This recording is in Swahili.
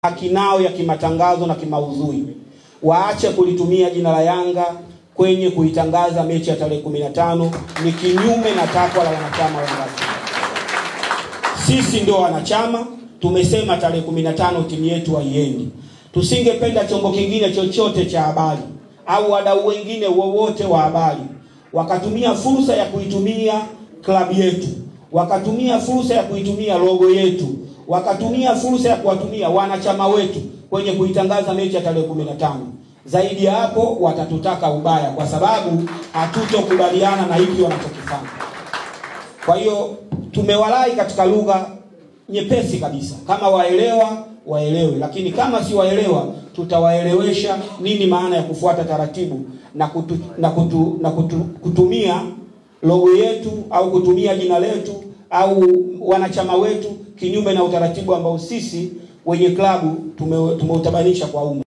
haki nao ya kimatangazo na kimaudhui. Waache kulitumia jina la Yanga kwenye kuitangaza mechi ya tarehe 15, ni kinyume na takwa la wanachama wa Yanga. Sisi ndio wanachama, tumesema tarehe 15 timu yetu haiendi. Tusingependa chombo kingine chochote cha habari au wadau wengine wowote wa habari wakatumia fursa ya kuitumia klabu yetu, wakatumia fursa ya kuitumia logo yetu, wakatumia fursa ya kuwatumia wanachama wetu kwenye kuitangaza mechi ya tarehe 15. Zaidi ya hapo watatutaka ubaya, kwa sababu hatutokubaliana na hiki wanachokifanya. Kwa hiyo tumewalai katika lugha nyepesi kabisa. Kama waelewa waelewe, lakini kama si waelewa tutawaelewesha nini maana ya kufuata taratibu na kutumia logo yetu au kutumia jina letu au wanachama wetu kinyume na utaratibu ambao sisi wenye klabu tumeutabanisha kwa umma.